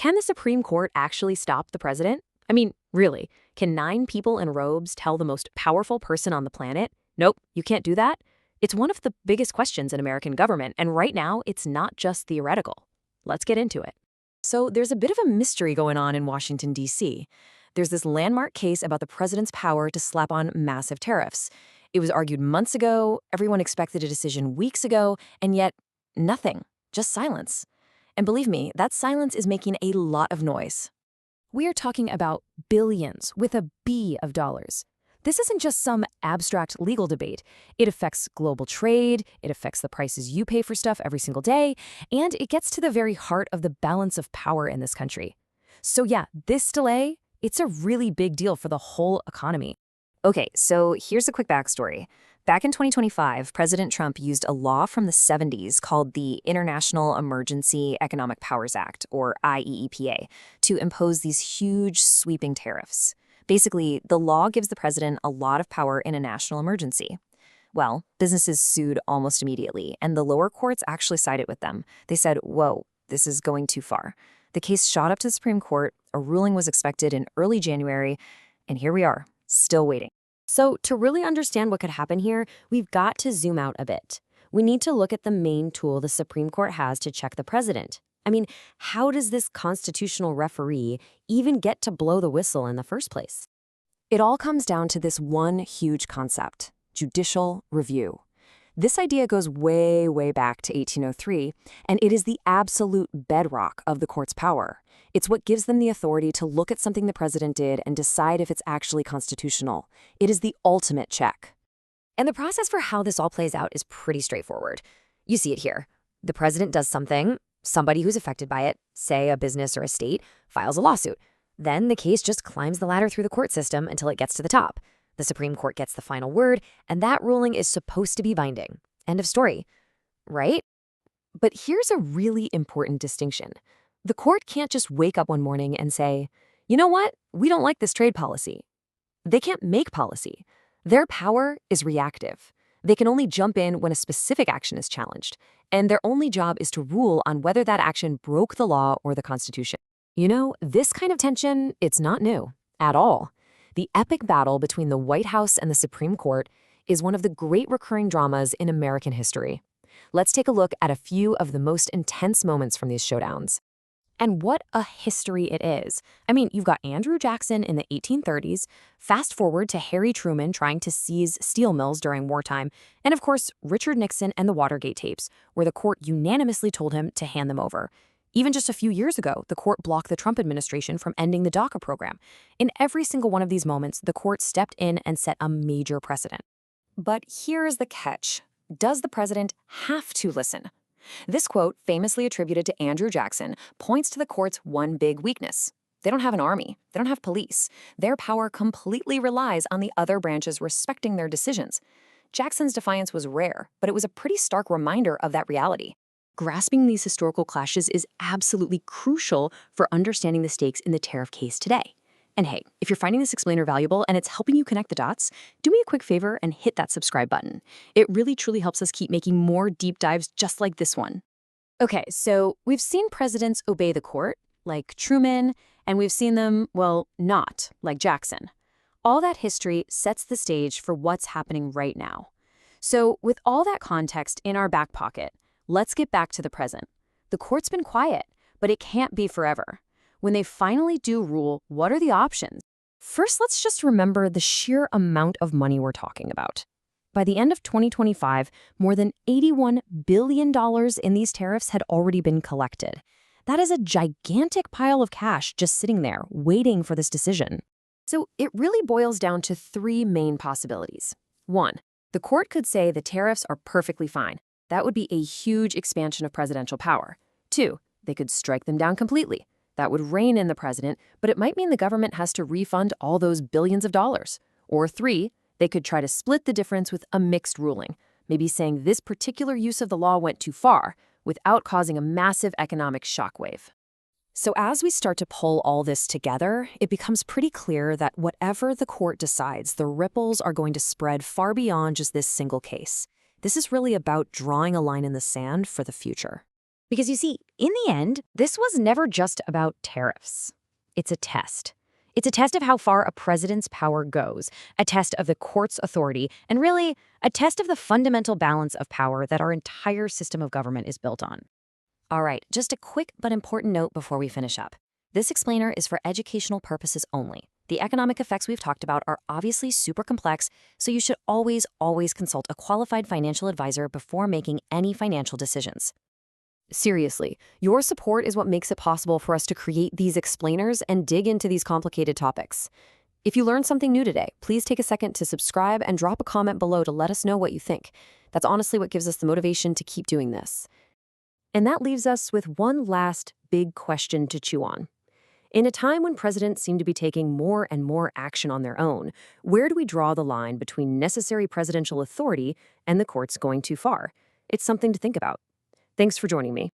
can the Supreme Court actually stop the president? I mean, really, can 9 people in robes tell the most powerful person on the planet, nope, you can't do that? It's one of the biggest questions in American government, and right now, it's not just theoretical. Let's get into it. So there's a bit of a mystery going on in Washington, D.C. There's this landmark case about the president's power to slap on massive tariffs. It was argued months ago, everyone expected a decision weeks ago, and yet nothing, just silence. And believe me, that silence is making a lot of noise. We are talking about billions with a B of dollars. This isn't just some abstract legal debate. It affects global trade, it affects the prices you pay for stuff every single day, and it gets to the very heart of the balance of power in this country. So yeah, this delay, it's a really big deal for the whole economy. Okay, so here's a quick backstory. Back in 2025, President Trump used a law from the 70s called the International Emergency Economic Powers Act, or IEEPA, to impose these huge, sweeping tariffs. Basically, the law gives the president a lot of power in a national emergency. Well, businesses sued almost immediately, and the lower courts actually sided with them. They said, whoa, this is going too far. The case shot up to the Supreme Court, a ruling was expected in early January, and here we are, still waiting. So to really understand what could happen here, we've got to zoom out a bit. We need to look at the main tool the Supreme Court has to check the president. I mean, how does this constitutional referee even get to blow the whistle in the first place? It all comes down to this one huge concept, judicial review. This idea goes way, way back to 1803, and it is the absolute bedrock of the court's power. It's what gives them the authority to look at something the president did and decide if it's actually constitutional. It is the ultimate check. And the process for how this all plays out is pretty straightforward. You see it here. The president does something, somebody who's affected by it, say a business or a state, files a lawsuit. Then the case just climbs the ladder through the court system until it gets to the top. The Supreme Court gets the final word, and that ruling is supposed to be binding. End of story. Right? But here's a really important distinction. The court can't just wake up one morning and say, you know what? We don't like this trade policy. They can't make policy. Their power is reactive. They can only jump in when a specific action is challenged, and their only job is to rule on whether that action broke the law or the Constitution. You know, this kind of tension, it's not new at all. The epic battle between the White House and the Supreme Court is one of the great recurring dramas in American history. Let's take a look at a few of the most intense moments from these showdowns. And what a history it is. I mean, you've got Andrew Jackson in the 1830s, fast forward to Harry Truman trying to seize steel mills during wartime, and of course, Richard Nixon and the Watergate tapes, where the court unanimously told him to hand them over. Even just a few years ago, the court blocked the Trump administration from ending the DACA program. In every single one of these moments, the court stepped in and set a major precedent. But here's the catch. Does the president have to listen? This quote, famously attributed to Andrew Jackson, points to the court's one big weakness. They don't have an army. They don't have police. Their power completely relies on the other branches respecting their decisions. Jackson's defiance was rare, but it was a pretty stark reminder of that reality. Grasping these historical clashes is absolutely crucial for understanding the stakes in the tariff case today. And hey, if you're finding this explainer valuable and it's helping you connect the dots, do me a quick favor and hit that subscribe button. It really truly helps us keep making more deep dives just like this one. Okay, so we've seen presidents obey the court, like Truman, and we've seen them, well, not, like Jackson. All that history sets the stage for what's happening right now. So with all that context in our back pocket, let's get back to the present. The court's been quiet, but it can't be forever. When they finally do rule, what are the options? First, let's just remember the sheer amount of money we're talking about. By the end of 2025, more than $81 billion in these tariffs had already been collected. That is a gigantic pile of cash just sitting there, waiting for this decision. So it really boils down to 3 main possibilities. 1, the court could say the tariffs are perfectly fine. That would be a huge expansion of presidential power. 2, they could strike them down completely. That would rein in the president, but it might mean the government has to refund all those billions of dollars. Or 3, they could try to split the difference with a mixed ruling, maybe saying this particular use of the law went too far, without causing a massive economic shockwave. So as we start to pull all this together, it becomes pretty clear that whatever the court decides, the ripples are going to spread far beyond just this single case. This is really about drawing a line in the sand for the future. Because you see, in the end, this was never just about tariffs. It's a test. It's a test of how far a president's power goes, a test of the court's authority, and really, a test of the fundamental balance of power that our entire system of government is built on. All right, just a quick but important note before we finish up. This explainer is for educational purposes only. The economic effects we've talked about are obviously super complex, so you should always consult a qualified financial advisor before making any financial decisions. Seriously, your support is what makes it possible for us to create these explainers and dig into these complicated topics. If you learned something new today, please take a second to subscribe and drop a comment below to let us know what you think. That's honestly what gives us the motivation to keep doing this. And that leaves us with one last big question to chew on. In a time when presidents seem to be taking more and more action on their own, where do we draw the line between necessary presidential authority and the courts going too far? It's something to think about. Thanks for joining me.